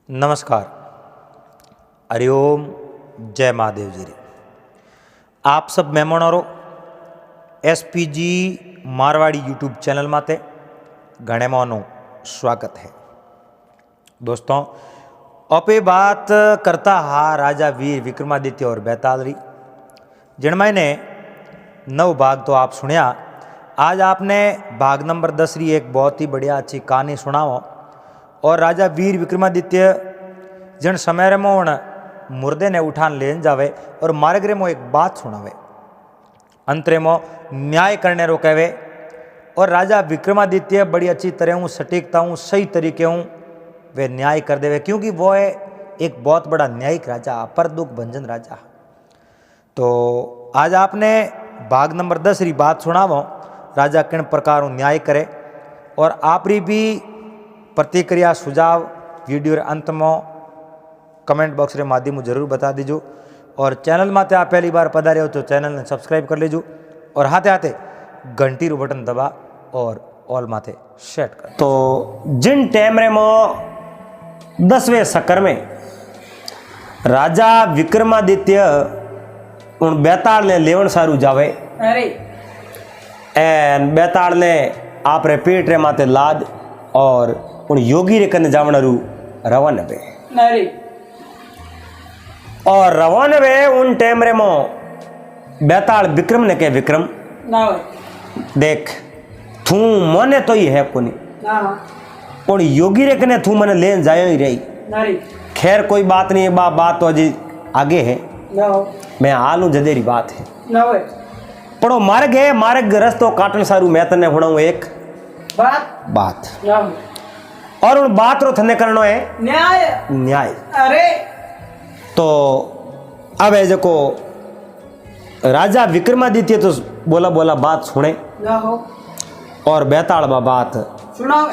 नमस्कार, हरिओम, जय महादेव जी। आप सब मेहमानों SPG मारवाड़ी यूट्यूब चैनल माते घणे मानो स्वागत है। दोस्तों, अपे बात करता हा राजा वीर विक्रमादित्य और बेताल री, जिनमें ने 9 भाग तो आप सुनिया। आज आपने भाग नंबर 10 री एक बहुत ही बढ़िया अच्छी कहानी सुनाओ। और राजा वीर विक्रमादित्य जन समय रे मोन मुर्दे ने उठान लेन जावे और मार्ग रे मो एक बात सुनावे, अंतरे मो न्याय करने रो कहवे। और राजा विक्रमादित्य बड़ी अच्छी तरह हूँ, सटीकता हूँ, सही तरीके हूँ वे न्याय कर देवे, क्योंकि वो है एक बहुत बड़ा न्यायिक राजा, पर दुख भंजन राजा। तो आज आपने भाग नंबर 10 री बात सुनावो, राजा किन प्रकार न्याय करे। और आप री भी प्रतिक्रिया सुझाव वीडियो रे अंत में कमेंट बॉक्स रे माध्यम जरूर बता दीजो। और चैनल माते आप पहली बार पधारे हो तो चैनल ने सब्सक्राइब कर लीजो और हाथे हाथे घंटी रू बटन दबा और ऑल माथे सेट कर। तो जिन टाइम रे मो 10वें सकर में राजा विक्रमादित्य उन बेताल ने लेवन सारू जावे, एन बेताल ने आप रे पेट रे माथे लाद और उन योगी रे कने जावण रू रवाना वे। और रवाना वे उन टाइम रे मो बेताल विक्रम ने के विक्रम देख तू मने तो ही है कोनी, उन योगी रे कने तू मने लेन जायो ही रही। खैर कोई बात नहीं, बात तो अजी आगे है, मैं आलू जदेरी बात है। पढ़ो मार्ग रस्तो काटन सारू मैं तने हुणाऊं एक बात। और उन बात रो थने करनो है न्याय। अरे तो अब है जो राजा विक्रमादित्य तो बोला बात सुने और बेताल बात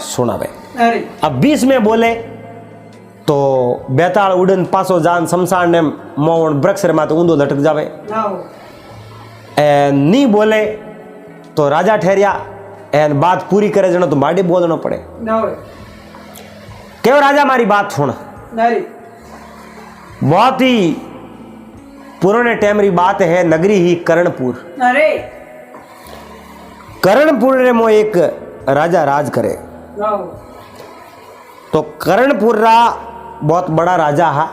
सुनावे। अब 20 में बोले तो बेताल उड़न पासो जान शमशान ने मोहन वृक्ष रे माथे ऊंधो लटक जावे। नहीं बोले तो राजा ठहरिया एन बात पूरी करे जनो तो माड़ी बोलना पड़े। क्यों राजा मारी बात सुन। बहुत ही पुराने टाइम री बात है, नगरी ही कर्णपुर। कर्णपुर रे मो एक राजा राज करे। तो कर्णपुर रा बहुत बड़ा राजा हा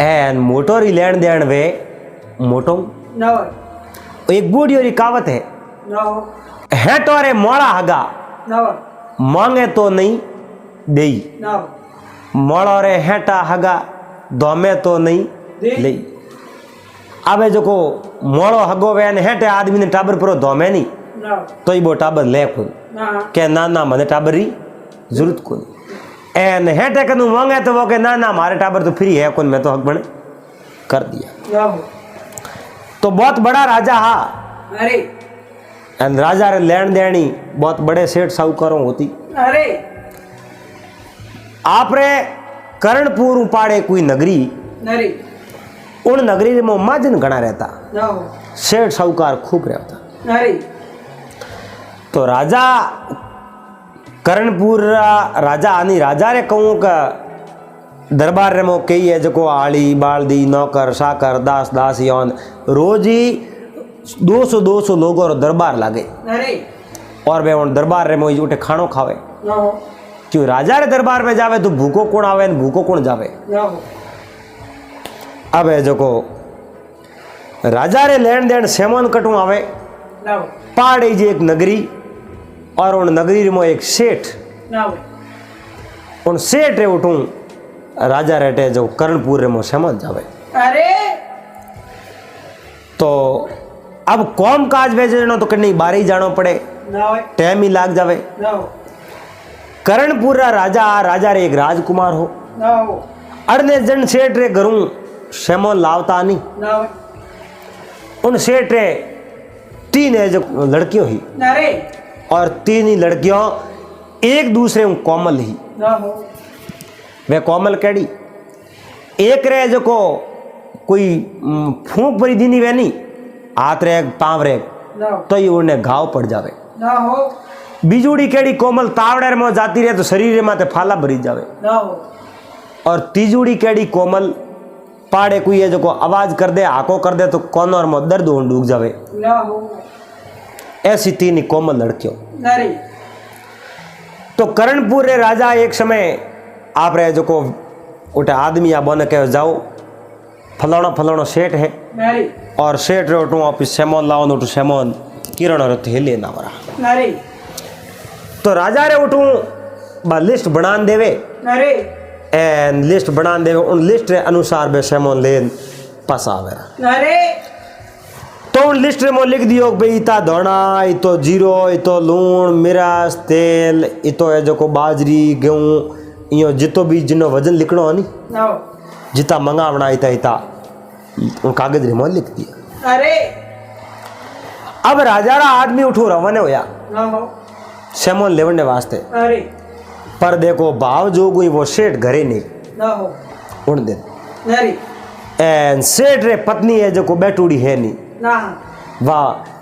एन मोटो री लेन देन वे मोटो। एक बूढ़ी री कावत है तो रे मोड़ा हगा मांगे तो नहीं देई, मोड़ा रे हेटा हगा दोमे तो नहीं ले। अब जो को मोड़ो हगो वे ने हेटे आदमी ने टाबर पर दोमे नहीं तो ही वो टाबर ले खुद के ना मने टाबर री जरूरत को एन हेटे कनु मांगे तो वो के ना मारे टाबर तो फ्री है कौन, मैं तो हक बने कर दिया। तो बहुत बड़ा राजा हा। अरे एन राजा रे लेन देनी बहुत बड़े सेठ साहूकारों होती। अरे आप रे कर्णपुर उपाड़े कोई नगरी, उन नगरी में महाजन घना रहता, सेठ साहूकार खूब रहता। तो राजा कर्णपुर राजा आनी राजा रे कहूँ का दरबार रे मो कई है जो आली बालदी नौकर साकर दास दास यौन रोज ही 200 लोगों रो दरबार लागे। और वे उन दरबार रे मोई उठे खानो खावे, क्यों राजा रे दरबार में जावे तो भूखो कौन आवे न भूखो कौन जावे। अब है जो को राजा रे लेन देन सेमन कटू आवे। पहाड़ी जी एक नगरी और उन नगरी में एक सेठ, उन सेठ रे उठू राजा रेटे जो कर्णपुर रे मो सेमन जावे। अरे तो अब कौम काज भेजनो तो कहीं बारी जानो पड़े, टाइम ही लाग जावे। कर्णपुर राजा रे एक राजकुमार हो, अरने जन सेठ रे घरू सेमोन लावता नहीं। उन सेठ रे 3 है जो लड़कियों ही, और 3 ही लड़कियों एक दूसरे में कोमल ही। वे कोमल केड़ी, एक रे जो को कोई फूंक परी दीनी वे नहीं, हाथ रे पांव रे तो ये उन्हें घाव पड़ जावे। बीजूड़ी केड़ी कोमल तावड़े में जाती रहे तो शरीर में फाला भरी जावे ना हो और तीजूड़ी केड़ी कोमल पाड़े कोई है जो को आवाज कर दे आको कर दे तो कॉर्नर में दर्द हो डूब जावे ना हो ऐसी तीन ही कोमल लड़कियों। नारी तो करणपुर रे राजा एक समय आप रहे जो को उठे आदमी या बन के जाओ फलाना फलाना सेठ है नारी और सेठ रे उठू आप सेमोन लाओ उठू सेमोन किरण रथ हेले ना वरा नारी तो राजा रे उठू बा लिस्ट बना देवे नारी एंड लिस्ट बना देवे उन लिस्ट रे अनुसार बे सेमोन लेन पास आवे नारी तो उन लिस्ट रे मो लिख दियो भाई इता धोना इतो जीरो इतो लूण मिर्च तेल इतो है जो को बाजरी गेहूं इयो जितो भी जिनो वजन लिखणो नी ना हो जिता मंगावना इता इता उन कागज रे मो लिख दिया। अरे अब राजा रा आदमी उठो रवाने होया ना हो सेमोन लेवने वास्ते अरे पर देखो भाव जो कोई वो सेठ घरे नहीं ना हो उन दिन नारी एंड सेठ रे पत्नी है जो को बैठूड़ी है नहीं ना वाह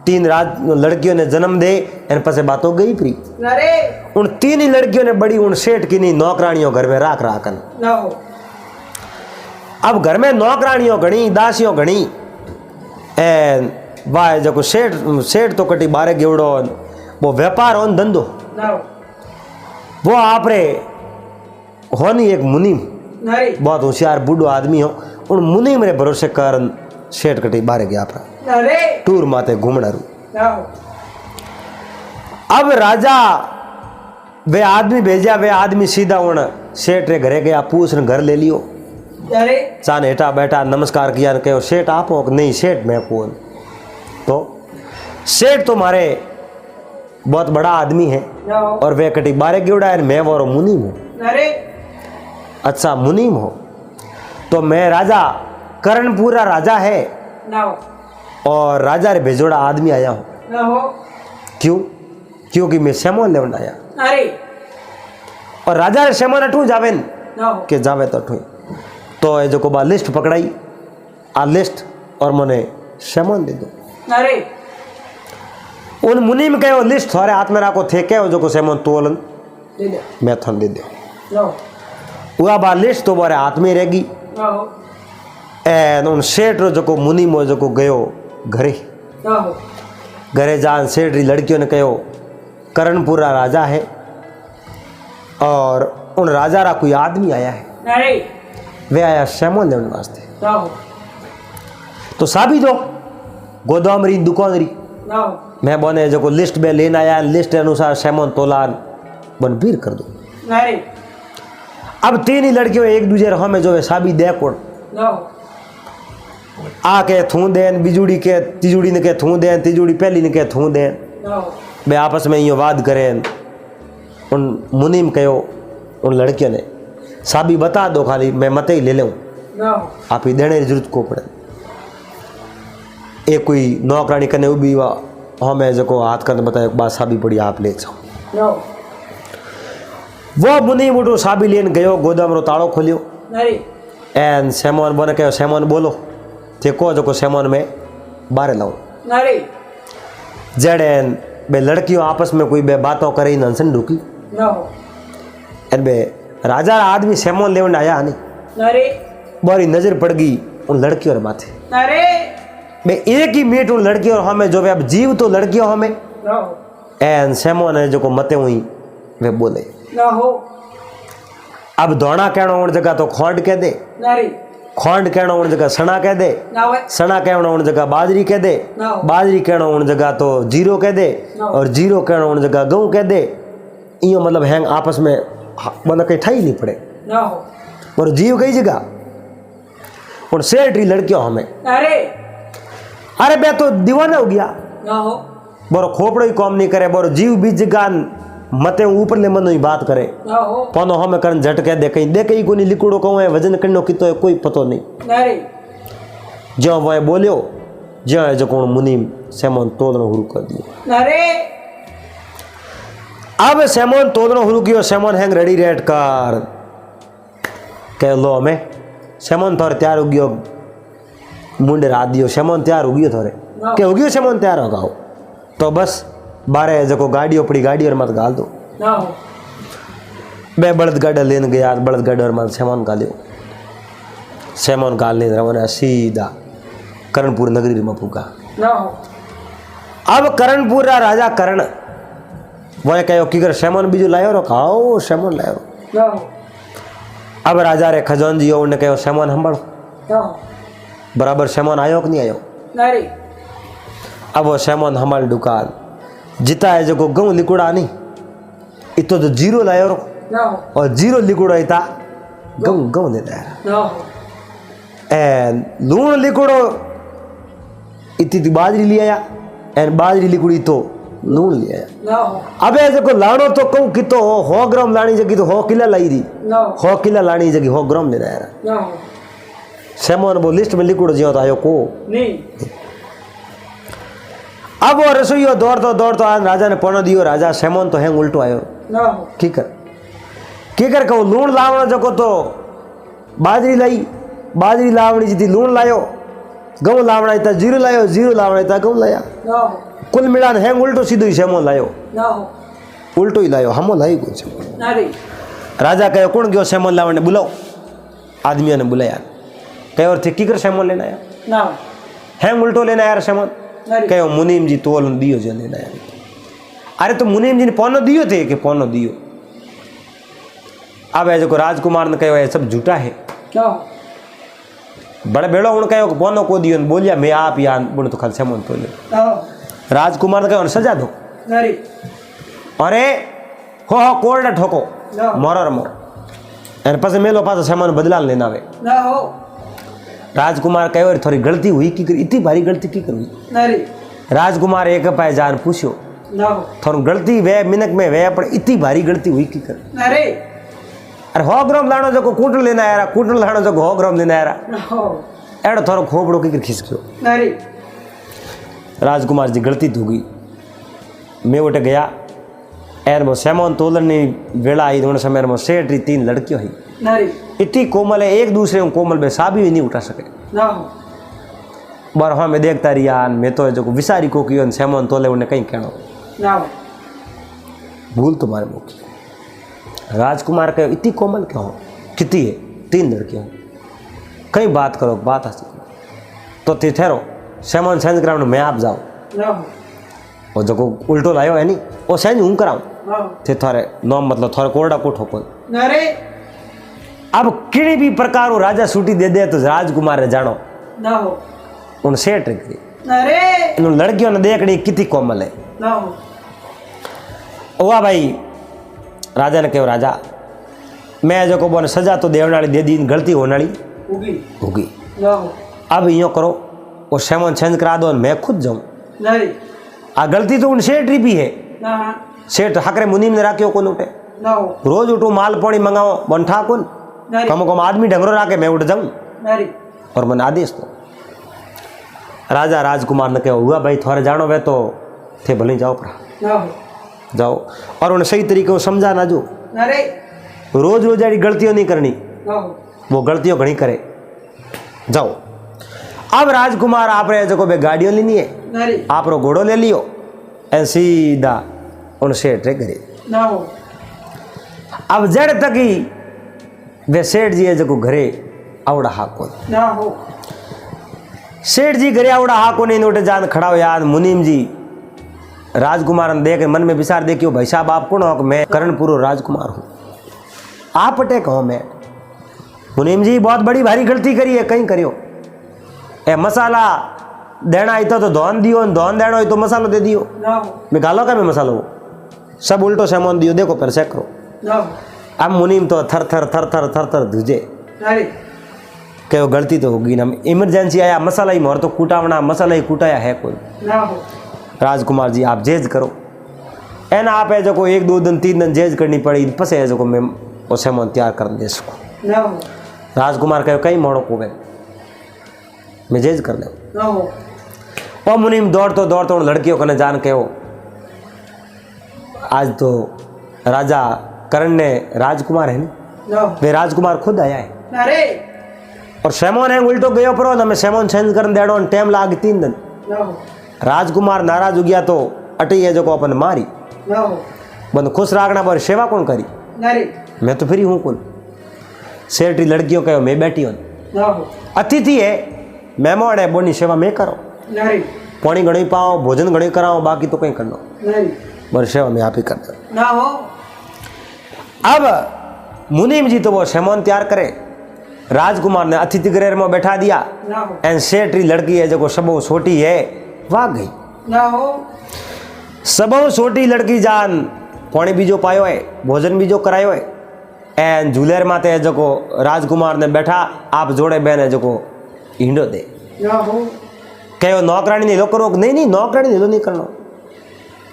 तीन रात लड़कियों ने जन्म दे एन पसे बातों गई प्री नारे उन तीन ही लड़कियों ने बड़ी उन सेठ की नहीं नौकरानियों घर में राख राखन ना हो अब घर में नौकरानियों घनी दासियों घनी एन वाह जो को सेठ सेठ तो कटी बारे गेवड़ो वो व्यापार हो धंधो ना हो वो आप रे हो नहीं एक मुनीम नारी बहुत होशियार बूढ़ो आदमी हो उन मुनीम रे भरोसे कारण सेठ कटी बारे गया अपना नारे टूर माते घूमना रू ना हो अब राजा वे आदमी भेजा वे आदमी सीधा उन सेठ रे घरे गया पूछ ने घर ले लियो नारे चान हेठा बैठा नमस्कार किया ने कहो सेठ आप हो नहीं सेठ मैं कौन तो सेठ तो मारे बहुत बड़ा आदमी है ना हो और वे कटी बारे गेवड़ा है मैं वो मुनीम हूँ। नारे अच्छा मुनीम हो तो मैं राजा करणपुरा राजा है ना हो और राजा रे भेजोड़ा आदमी आया हूँ ना हो क्यों क्योंकि मैं सेमोन लेवन आया अरे और राजा रे सेमोन अठू जावे न ना हो के जावे तो अठू तो ये जो को बा लिस्ट पकड़ाई आ लिस्ट और मने सेमोन दे दो नारे उन मुनीम कहो लिस्ट थोड़े हाथ में राखो थे कहो जो को सेमोन तोलन दे दे मैं थन दे दो ना हो वह बा लिस्ट तो बारे हाथ में रहेगी ना हो एन उन सेठ रो जो को मुनीम हो जो को गयो घरे ना हो घरे जान सेठ री लड़कियों ने कहो करणपुरा राजा है और उन राजा रा कोई आदमी आया है नारे वे आया सेमोन लेने वास्ते ना हो तो साबी दो गोदाम री दुकान री ना हो मैं बोने जो को लिस्ट में लेना आया लिस्ट अनुसार सेमोन तोलान बन भीर कर दो। नारे अब तीन ही लड़कियों एक दूसरे रहो में जो है साबी दे कोण ना हो आके थू देन बिजुड़ी के तिजुड़ी ने के थू देन तिजुड़ी पहली ने के थू देन ना हो वे आपस में यो वाद करें उन मुनीम कहो उन लड़कियों ने साबी बता दो खाली मैं मत ही ले लूँ ना हो आप ही देने की जरूरत को पड़े एक कोई नौकरानी करने उभी हुआ हमें जो को हाथ करने बताया बात साबी पड़ी आप ले जाओ ना हो वो मुनीम उठो साबी लेन गयो गोदाम रो ताड़ो खोलियो नारे एन सेमोन बने कहो सेमोन बोलो थे को जो को सेमोन में बारे लाओ नारे जड़ेन बे लड़कियों आपस में कोई बे बातों करे नंसन ढुकी ना हो एन बे राजा आदमी सेमोन लेवन आया नहीं नारे बारी नजर पड़ गई उन लड़कियों रे माथे नारे बे एक ही मीट उन लड़कियों हमें जो वे अब जीव तो लड़कियों हमें ना हो एन सेमोन है जो को मते हुई वे बोले ना हो अब धोना कहना उन जगह तो खोंड कह दे नारे खोंड कहना उन जगह सना कह दे ना हो सना कहना उन जगह बाजरी कह दे ना हो बाजरी कहना उन जगह तो जीरो कह दे ना। और जीरो कहना उन जगह गेहूं कह दे इयो मतलब हैंग आपस में बना कहीं ठाई नहीं पड़े ना हो और जीव कई जगह और सेठ लड़कियों हमें नारे अरे बे तो दीवाना हो गया ना हो बोरो खोपड़ो ही काम नहीं करे बोरो जीव बीज जगह मते ऊपर ले मनो ही बात करे ना हो पौनो हमें करन झट कह दे कहीं देखे ही कोई लिकुड़ो कहूँ है वजन करनो की तो कोई पतो नहीं नारे जो वो बोलियो जो है जो कौन मुनीम सेमोन तोड़ना शुरू कर दियो नारे अब सेमोन तोड़ना शुरू कियो सेमोन हैंग रेडी रेड कर कह लो हमें सेमोन थोड़े तैयार हो गयो मुंडे रात दियो सेमोन तैयार हो गयो थोड़े के हो गयो सेमोन तैयार होगा तो बस बारे जो गाड़ियों पड़ी गाड़ी मत गाल दो ना हो बे बड़द गाड़ा लेने गया बड़द गाड़ा मत सामान गालियो सामान गालने रवाना सीधा करणपुर नगरी में पूगा ना हो अब करणपुर राजा करण वो कहो कि कर सामान बीजू लायो रो खाओ सामान लायो ना हो अब राजा रे खजानजी ने कहो सामान संभालो ना हो बराबर सामान आयो कि नहीं आयो ना रे अब वो सामान हमारी दुकान जिता है जो गहूँ लिकुड़ा नहीं इतो तो जीरो लायो रो ना हो और जीरो लिकुड़ा इता गहूँ गहूँ देता है ना हो एन लूण लिकुड़ो इतनी बाजरी ले आया एन बाजरी लिकुड़ी तो लूण ले आया ना हो अबे जो लाणो तो कहूँ कि तो 100 ग्राम लानी जगी तो 100 किला लाई दी ना हो 100 किला लानी जगी 100 ग्राम लेना है ना हो सेमोन वो लिस्ट में लिकुड़ जियो तो आयो को नहीं अब वो रसोईयो दौड़तो आज राजा ने पौनो दियो राजा सेमोन तो है उल्टो आयो ना हो की कर कहूँ लूण लावणो जको तो बाजरी लाई बाजरी लावणी जी थी लूण लायो गहूँ लावणा था जीरो लायो जीरो लावणा था गहूँ लाया ना हो कुल मिलान है उल्टो सीधो ही सेमोन लायो ना हो उल्टो ही लायो हमो लाई को सेमोन ना रे राजा कहो कौन गयो सेमोन लावणे बुलाओ आदमियों ने बुलाया कहो थे की कर सेमोन लेना आया ना हो है उल्टो लेना यार सेमोन ना रे कहो मुनीम जी तोल दियो जो लेना यार अरे तो मुनीम जी ने पौनो दियो थे कि पौनो दियो अब ऐसे को राजकुमार ने कहो ये सब झूठा है ना हो बड़े बेड़ो उन कहो पौनो को दियो बोलिया मैं आप यार बोले तो खाली सेमोन तो ले ना हो राजकुमार ने कहो सजा दो ना रे अरे हो कोरडा ठोको ना मोरर मो एन पास मेलो पास सेमोन बदला लेना आवे ना हो राजकुमार कहो थोड़ी गलती हुई की कर इतनी भारी गलती की कर हुई ना रे राजकुमार एक पाए जान पूछो ना हो थोड़ी गलती वे मिनक में वे पर इतनी भारी गलती हुई की कर ना रे अरे 100 ग्राम लाणो जो कूटल लेना यार कूटल लाणो जो 100 ग्राम लेना यार ना हो एड़ो थोड़ो खोपड़ो की खिस गयो ना रे राजकुमार जी गलती हो गई मैं उठ गया एर वो सेमोन तोलन वेला आई उन समय में सेठ री 3 लड़कियों ही ना रे इतनी कोमल है एक दूसरे को कोमल में साबी भी नहीं उठा सके ना हो बार हाँ मैं देखता रही यार मैं तो जो विसारी को कियो सेमोन तोले उन्हें कहीं कहना ना हो भूल तुम्हारे मुँह की राजकुमार कहो इतनी कोमल क्यों हो कितनी है 3 लड़कियां कहीं बात करो बात हंसी तो ती ठहरो सेमोन सेंज कराने मैं आप जाओ ना हो और जो उल्टो लायो है नहीं वो सेंज हूँ कराऊँ ना हो थे थोड़े नॉम मतलब थोड़े कोरडा को ठोको ना रे अब किसी भी प्रकार वो राजा सूटी दे तो राजकुमार ने जानो ना हो उन सेठ रखी ना रे इन लड़कियों ने देख रही कितनी कोमल है ना हो वाह भाई राजा ने कहो राजा मैं जो को बोने सजा तो देवनाली दे दी गलती होने वाली होगी होगी ना हो अब यूँ करो वो सेमोन चेंज करा दो मैं खुद जाऊँ ना रे आ गलती तो उन सेठ री भी है ना हाँ सेठ हकरे मुनीम ने राख्यो कोन उठे ना हो रोज उठो माल पानी मंगाओ बंठा कोन ना रे कम कम आदमी ढंगरो राखे मैं उठ जाऊँ ना रे और मैंने आदेश दो राजा राजकुमार ने कहो हुआ भाई थोड़े जानो वे तो थे भले जाओ पर ना हो जाओ और उन्हें सही तरीके को समझा ना जो ना रे रोज रोज यारी गलतियों नहीं करनी ना हो वो गलतियों घनी करे जाओ अब राजकुमार आप रहे जो गाड़ियों लेनी है ना रे आप रो घोड़ो ले लियो ऐ सीधा उन सेठ रे घरे ना हो अब जड़ तक ही वे सेठ जी है जो घरे आवड़ा हाको ना हो सेठ जी घरे आवड़ा हाको नहीं नोटे जान खड़ा हो यार मुनीम जी राजकुमार ने देख मन में विचार देखियो भाई साहब आप कौन हो मैं करणपुर राजकुमार हूँ आप अटे कहो मैं मुनीम जी बहुत बड़ी भारी गलती करी है कहीं करियो ए मसाला देना आई तो धोन दियो धोन देना तो मसालो दे दियो ना हो मैं गालो का मैं मसालो सब उल्टो सेमोन दियो देखो पर चेक करो ना हो अब मुनीम तो थर थर थर थर थर थर धुजे ना रे कहो गलती तो होगी ना इमरजेंसी आया मसाला ही मोर तो कूटावना मसाला ही कूटाया है कोई ना हो राजकुमार जी आप जेज करो एना आप है जो को 1 2 दिन 3 दिन जेज करनी पड़ी पसे है जो को मैं वो सेमोन तैयार कर दे सको ना हो राजकुमार कहो कहीं मोड़ो को मैं जेज कर ले ना हो और मुनीम दौड़तो दौड़तो लड़कियों कने जान के हो आज तो राजा करण ने राजकुमार है नहीं ना हो वे राजकुमार खुद आया है ना रे और सेमोन है उल्टो गयो परो ना मैं सेमोन चेंज कर देड़ो टाइम लाग 3 दिन ना हो राजकुमार नाराज हो गया तो अटी है जो अपन मारी ना हो बंद खुश राखना पर सेवा कौन करी नारी मैं तो फ्री हूँ कौन सेठ री लड़कियों कहो मैं बैठी हूँ ना हो अतिथि है मेहमान है बोनी सेवा मैं करो नारी पानी घणी पाओ भोजन घणी कराओ बाकी तो कहीं करना नारी पर सेवा मैं आप ही करता ना हो अब मुनीम जी तो वो सेमोन तैयार करे राजकुमार ने अतिथि गृह में बैठा दिया ना हो एन सेठ री लड़की है जो सबो छोटी है वाह गई ना हो सबो छोटी लड़की जान पानी बीजो पायो है भोजन बीजो करायो है एन झूलेर माते जो राजकुमार ने बैठा आप जोड़े बहन है जो ईंडो दे ना हो कहो नौकरानी नहीं लो करो नहीं नहीं नौकरानी नहीं लो नहीं करना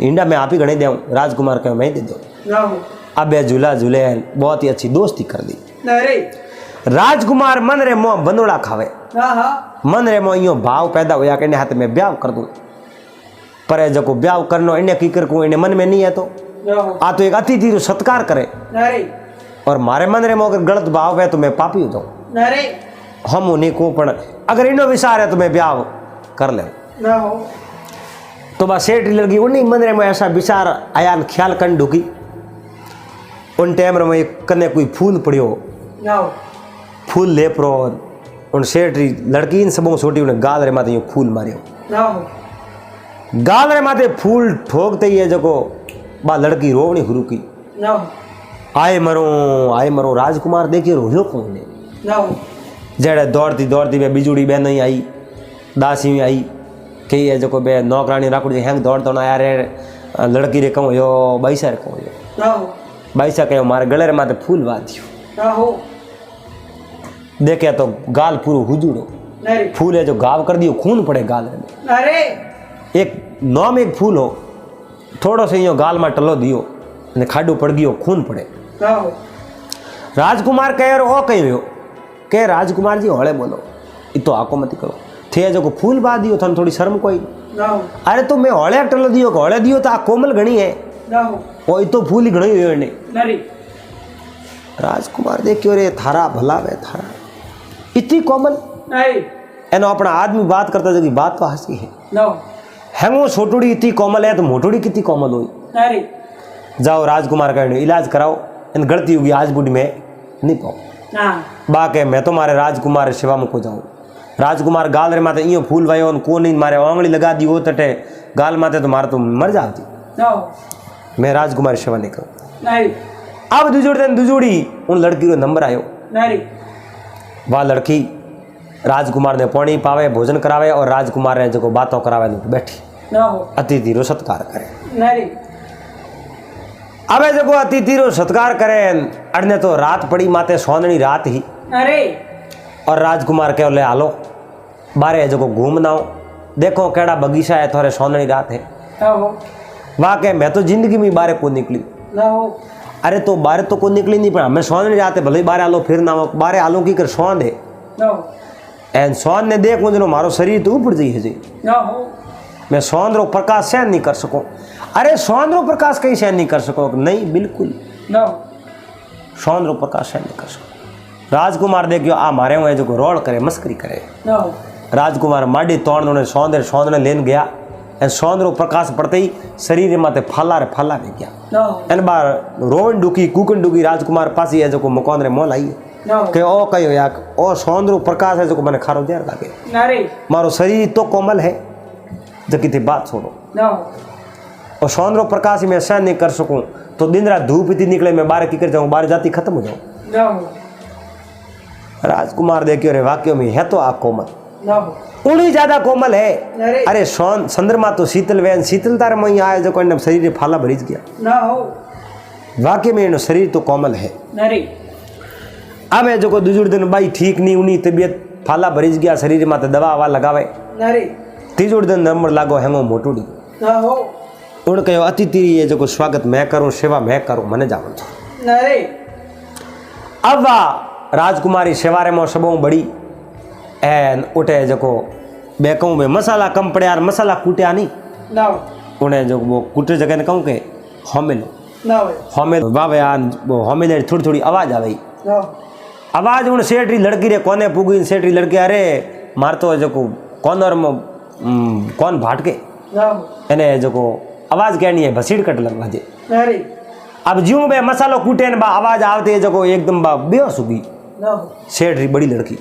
ईंडा मैं आप ही गणे दूँ राजकुमार कहो मैं ही दे दो ना हो अब ये झूला झूले बहुत ही अच्छी दोस्ती कर दी नारी राजकुमार मन रे मोह बंदोड़ा खावे ना हा मन रे मोह इो भाव पैदा होया कि हाथ में ब्याह कर दूं पर जो ब्याह करनो इन्हें की कर इन्हें मन में नहीं है तो ना हो आ तो एक अतिथि रो सत्कार करे नारी और मारे मन रे मोह अगर गलत भाव है तो मैं पापी हो जाऊं नारी हम उन्हीं को पण अगर इनो विचार है तो मैं ब्याह कर ले ना हो तो बस सेठ लगी उन्हीं मन रे में ऐसा विचार आया ख्याल कर ढुकी उन टाइम में कने कोई फूल पड़ियो ना हो फूल ले प्रो उन सेठ री लड़की इन सबों छोटी उन्हें गाल रे माते यूं फूल मारियो ना हो गाल रे माते फूल ठोकते ही है जको बा लड़की रोवनी शुरू की ना हो आए मरो राजकुमार देखिए रोयो कौन ने ना हो जेड़े दौड़ती दौड़ती वे बिजुड़ी बहन ही आई दासी आई कही है जको बे नौकरानी राकुड़ी हैंग दौड़ दौड़ आया रे लड़की रे कहूँ यो बैसा रे कहूँ यो ना हो बैसा कहो मारे गले रे माते फूल बांधियो ना हो देखे तो गाल पूरो हुजूड़ो नारी फूल है जो गाव कर दियो खून पड़े गाल में नारी एक नॉम एक फूल हो थोड़ो से यो गाल में टलो दियो ने खाडू पड़ गयो खून पड़े ना हो राजकुमार कहे ओ कहो के राजकुमार जी हौले बोलो ये तो आको मत करो थे जो फूल बा दियो थन थोड़ी शर्म कोई ना हो अरे तो मैं हौले टलो दियो हौले दियो तो आ कोमल घणी है ना हो ओ तो फूल ही घणी हुई ने नारी राजकुमार देखियो रे थारा भला वे थारा इतनी कोमल नारी एनो अपना आदमी बात करता जो कि बात तो हंसी है ना हो हैंगो छोटूड़ी इतनी कोमल है तो मोटूड़ी कितनी कोमल हुई नारी जाओ राजकुमार कहने इलाज कराओ इन गलती होगी आज बुढ़ में नहीं पाओ ना बाके मैं तो मारे राजकुमार सेवा में को जाऊँ राजकुमार गाल रे माते इं फूल वायो को नहीं मारे आंगली लगा दी वो तटे गाल माते तो मारे तो मर जाती ना हो मैं राजकुमार सेवा नहीं करूँ नारी अब दुजोड़ी उन लड़की को नंबर आयो नारी वह लड़की राजकुमार ने पानी पावे भोजन करावे और राजकुमार ने जो बातों करावे बैठी ना हो अतिथि रो सत्कार करे नारी अब जो अतिथि रो सत्कार करे अड़ने तो रात पड़ी माते सोननी रात ही नारी और राजकुमार कहो ले आलो बारे जो घूमना हो देखो केड़ा बगीचा है थोड़े सोननी रात है ना हो वाह के मैं तो जिंदगी में बारे को निकली ना हो अरे तो बारे तो को निकली नहीं पड़ा मैं सोननी रात है भले ही बारे आलो फिर ना हो बारे आलो की कर सोन है ना हो एन सोन ने देख मुझे मारो शरीर तो ऊपर जी है जी ना हो मैं सोन रो प्रकाश सहन नहीं कर सकूं अरे सोन रो प्रकाश कहीं सहन नहीं कर सको नहीं बिल्कुल ना हो सोन रो प्रकाश सहन नहीं कर सको राजकुमार देखियो आ मारे हुए जो रोड करे मस्करी करे ना हो राजकुमार माडी तोड़ ने सौंदर्य लेन गया एन सौंदर्य प्रकाश पड़ते ही शरीर माते फाला भी गया ना हो एन बार रोवन डुकी कुकन डुकी राजकुमार पासी है जो मकान रे मोल आई ना हो के ओ कहो या ओ सौंदर्य प्रकाश है जो मैंने खारो जहर लागे नारी मारो शरीर तो कोमल है जो कितनी बात सुनो ना हो और सौंदर्य प्रकाश में सहन नहीं कर सकूं तो दिन रात धूप इतनी निकले मैं बाहर की कर जाऊं बाहर जाती खत्म हो जाऊं ना हो राजकुमार देखियो रे वाक्य में है तो आ कोमल ना हो उन्हीं ज्यादा कोमल है अरे अरे चंद्रमा तो शीतल वैन शीतलता रे मई आए जो कोई शरीर रे फाला भरीज गया ना हो वाक्य में इनो शरीर तो कोमल है नारी अब है जो को दूसरे दिन बाई ठीक नहीं उन्हीं तबीयत फाला भरीज गया शरीर माते दवा हवा लगावे नारी तीजोड़ दिन नंबर लागो हैंगो मोटूडी ना हो उन कहो अतिथि ये जो को स्वागत मैं करूं सेवा मैं करूं मने जावन छो नारी अब वा राजकुमारी सेवारे में सबों बड़ी एन उठे जो को बेकूँ में मसाला कम पड़े मसाला कूटिया नहीं ना हो उन्हें जो वो कुटे जगह ने कहूँ के होमिलो ना हो होमिल वावे आन वो होमिले थोड़ी थोड़ी आवाज आ गई ना हो आवाज उन सेठरी लड़की रे कोने पुगी सेठरी लड़की अरे मार तो जो को कॉर्नर में कौन भाट के ना हो एने जो को आवाज कहनी है भसीड़ कट लगवा जे। अरे अब ज्यों बे मसालो कूटे ने बा आवाज आवते जको एकदम बा बेहोश हो गई। ना हो सेठ री बड़ी लड़की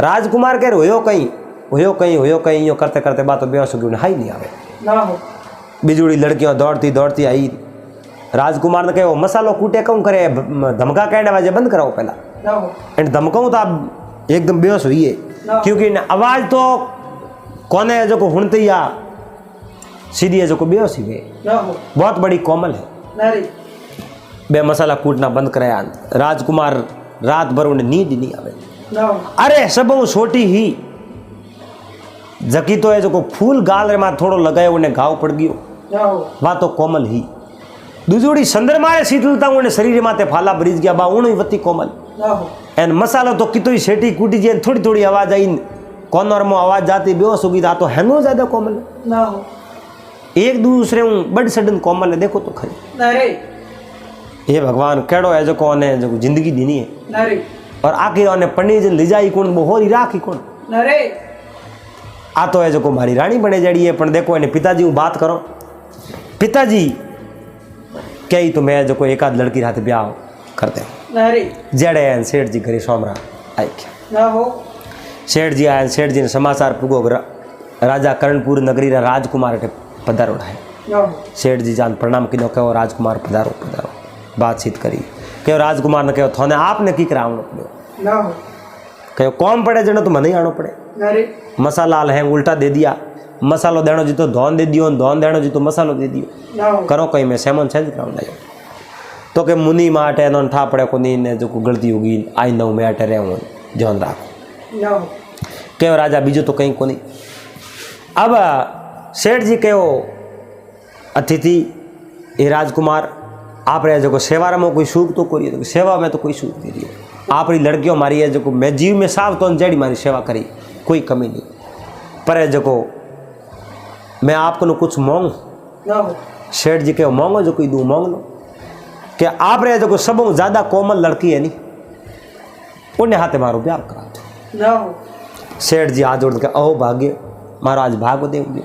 राजकुमार कह होयो कहीं यो करते करते बात तो बेहोश हो गई, हाई नहीं आवे। ना हो बिजुड़ी लड़कियों दौड़ती दौड़ती आई। राजकुमार ने कहो मसालो कूटे क्यों करे, धमका कहने वाजे बंद कराओ पहला। ना हो एंड धमकाऊं तो आप एकदम बेहोश हुई है, क्योंकि आवाज तो कोने जो को हुणती या सीधी है जो को बेहोश हुई है। ना हो बहुत बड़ी कोमल है। अरे बे मसाला कूटना बंद कराया। राजकुमार रात भर उन्हें नींद ही नहीं आवे। ना हो अरे सब छोटी ही जकी तो है जो को फूल गाल रे मां थोड़ो लगाए उन्हें घाव पड़ गयो। ना हो वा तो कोमल ही दूजोड़ी संदर मारे शीतलता उन्हें शरीर माते फाला भरीज गया बा उन वती कोमल। ना हो एन मसालो तो कितोई सेठी कूटी जे थोड़ी थोड़ी आवाज आई कॉर्नर में आवाज जाती बेहोश हो गई था तो हैंगो ज्यादा कोमल है। ना हो एक दूसरे बड़ सडन कोमल है, देखो तो खरी। अरे ये भगवान केड़ो है जो कोने जो जिंदगी दीनी है अरे और आखिर ओने पन्नी जन ले जाई कौन बोहोरी राखी कौन। अरे आ तो है जो को मारी रानी बने जड़ी है। पण देखो एने पिताजी हूँ बात करो, पिताजी कही तो मैं जो को एक आध लड़की हाथ ब्याह करते अरे जड़े हैं सेठ जी घरे सोमरा आई क्या। ना हो सेठ जी आए, सेठ जी ने समाचार पुगो राजा कर्णपुर नगरी रा राजकुमार के पधारो है। ना हो सेठ जी जान प्रणाम किनो कहो राजकुमार पधारो पधारो बातचीत करी। कहो राजकुमार ने कहो थोने आपने की करावनो पड़ो। ना हो कहो कौन पड़े जनो तो मने ही आनो पड़े। अरे मसाला है उल्टा दे दिया, मसालो देनो जी तो धौन दे दियो, धौन देनो जी तो मसालो दे दियो। ना हो करो कहीं मैं सेमन सेंज कराऊं लायो तो के मुनी माटे नो ठा पड़े को नी ने जो को गलती होगी आई नौ में अटे रहे हूं ध्यान राखो। ना हो कहो राजा बीजो तो कहीं को नहीं। अब सेठ जी कहो अतिथि ये राजकुमार आप रहे जो को सेवा में कोई सूख तो कोई तो सेवा में तो कोई सूख नहीं रही। आप री लड़कियों मारी है जो को मैं जीव में साफ तो जड़ी मारी सेवा करी कोई कमी नहीं। पर है जो को मैं आपको कुछ मांग। ना हो सेठ जी कहो मांगो जो कोई दूँ मांग लो। कि आप रहे जो को सब ज़्यादा कोमल लड़की है नहीं उन्हें हाथे मारो ब्याह करा दो। ना हो सेठ जी हाथ जोड़ के अहो भाग्य मारो आज भाग देंगे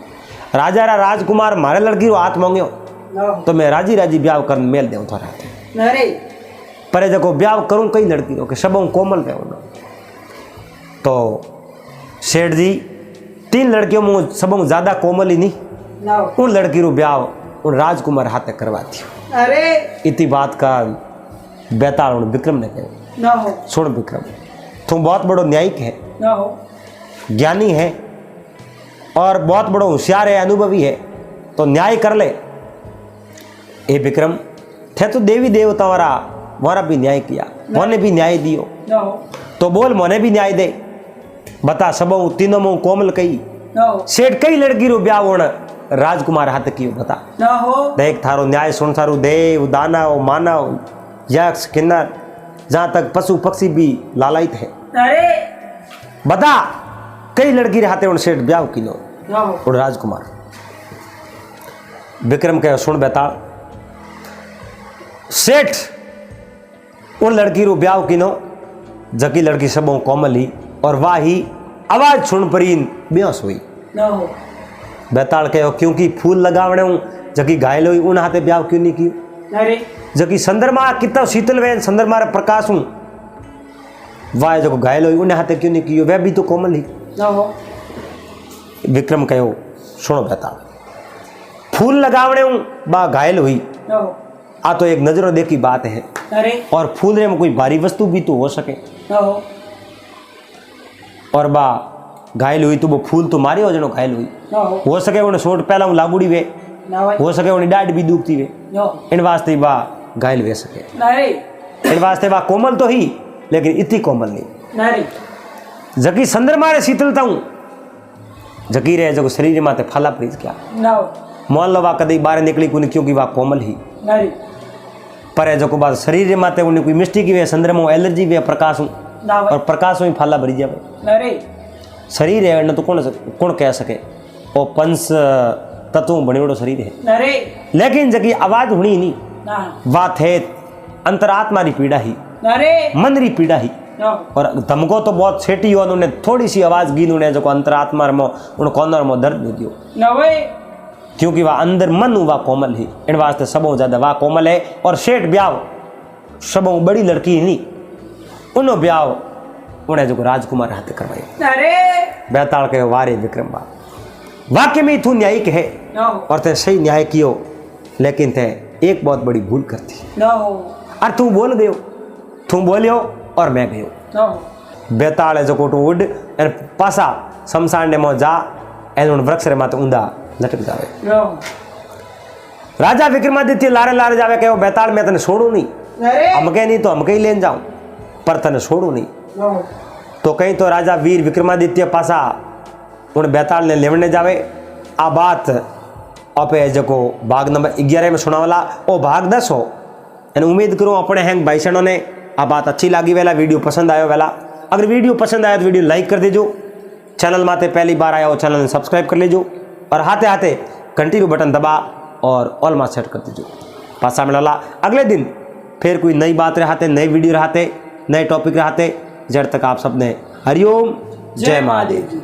राजा रा राजकुमार मारे लड़की रो हाथ मांगो ना हो तो मैं राजी राजी ब्याह कर मेल देऊँ थोड़ा हाथ। अरे पर देखो ब्याह करूँ कई लड़की रो कि सब कोमल रहे तो सेठ जी 3 लड़कियों में सब ज़्यादा कोमल ही नहीं ना हो उन लड़की रो ब्याह उन राजकुमार हाथे करवा दियो। अरे इतनी बात का बेताल उन विक्रम ने कहा ना हो सुन विक्रम तुम बहुत बड़ो न्यायिक है, ना हो ज्ञानी है और बहुत बड़ो होशियार है, अनुभवी है तो न्याय कर ले। ए विक्रम थे तो देवी देवता वारा भी न्याय किया, मोने भी न्याय दियो ना हो तो बोल मोने भी न्याय दे। बता सब तीनों में कौमल कही ना हो सेठ कई लड़की रो ब्याह होना राजकुमार हाथ कियो बता। ना हो देख थारो न्याय सुन थारो देव दानव मानव यक्ष किन्नर जहाँ तक पशु पक्षी भी लालायित है। अरे बता कई लड़की रे हाथे उन सेठ ब्याह किलो ना हो उन राजकुमार। विक्रम कहो सुन बेताल सेठ उन लड़की रो ब्याह किनो जकी लड़की सबों कोमल ही और वाह ही आवाज सुन परी बेहोश हुई। ना हो बेताल कहो क्योंकि फूल लगावणे हूँ जकी घायल हुई उन हाथे ब्याह क्यों नहीं कियो। अरे जकी संदरमा कितना शीतल वे संदरमा रे प्रकाश हूँ वाह जो घायल हुई उन्हें हाथे क्यों नहीं कियो, वह भी तो कोमल ही। ना हो विक्रम कहो सुनो बेताल फूल लगावणे हूँ बा घायल हुई ना हो आ तो एक नजरों देखी बात है अरे और फूल रे में कोई भारी वस्तु भी तो हो सके ना हो और बा घायल हुई तो वो फूल तो मारी हो जनो घायल हुई ना हो सके उन्हें सोट पहला हूँ लागूड़ी वे ना भाई हो सके उन्हें डाट भी दुखती वे ना इन वास्ते बा घायल वे सके अरे इन वास्ते बा कोमल तो ही लेकिन इतनी कोमल नहीं। अरे जकी संदरमा रे शीतलता हूँ जकी रे जो शरीर माते फाला प्रीज क्या ना हो मान लो वा कदी बाहर निकली कोनी क्योंकि वा कोमल ही अरे पर है जो को बात शरीर माते उन्हें कोई मिस्टी की वे संदर्म एलर्जी वे प्रकाश हूँ ना और भाई प्रकाश में फाला भरी जावे अरे शरीर है न तो कौन कह सके वो पंच तत्वों बने बड़ो शरीर है अरे लेकिन जकी आवाज हुई नहीं ना बात है अंतरात्मा री पीड़ा ही अरे मन री पीड़ा ही ना और धमको तो बहुत छेटी हो थोड़ी सी आवाज गी उन्हें जो अंतरात्मा में उन कॉर्नर में दर्द दे दियो ना भाई क्योंकि वह अंदर मन हुआ कोमल ही इन वास्ते सबों ज्यादा वाह कोमल है। और सेठ ब्याह सबों बड़ी लड़की नहीं उन्हों ब्याह उन्हें जो राजकुमार हाथ करवाई अरे बेताल के वारे विक्रम बा वाक्य में तू न्यायिक है नो और ते सही न्याय कियो, लेकिन ते एक बहुत बड़ी भूल करती नो और तू बोल गयो, तू बोलियो और मैं गयो। नो बेताल है जो कोटू उड एन पासा शमशान ने मो जा एन उन वृक्ष रे माते ऊंधा लटक जावे। नो राजा विक्रमादित्य लारे लारे जावे कहो बेताल मैं तने छोड़ू नहीं, अरे हमके नहीं तो हमके ही लेन जाऊं पर तने छोड़ू नहीं। नो तो कहीं तो राजा वीर विक्रमादित्य पासा उन बेताल ने लेवने जावे। आ बात अपे जो भाग नंबर 11 में सुनावला ओ भाग 10 हो। एन उम्मीद करूँ अपने हैंग भाई सणों ने आ बात अच्छी लगी वेला, वीडियो पसंद आयो वेला। अगर वीडियो पसंद आया तो वीडियो लाइक कर दीजो, चैनल माते पहली बार आया हो चैनल ने सब्सक्राइब कर लीजो और हाथे हाथे कंटिन्यू बटन दबा और ऑल मा सेट कर दीजो। पासा मिला अगले दिन फिर कोई नई बात रहते, नई वीडियो रहते, नए टॉपिक रहते। जब तक आप सबने हरिओम जय महादेव।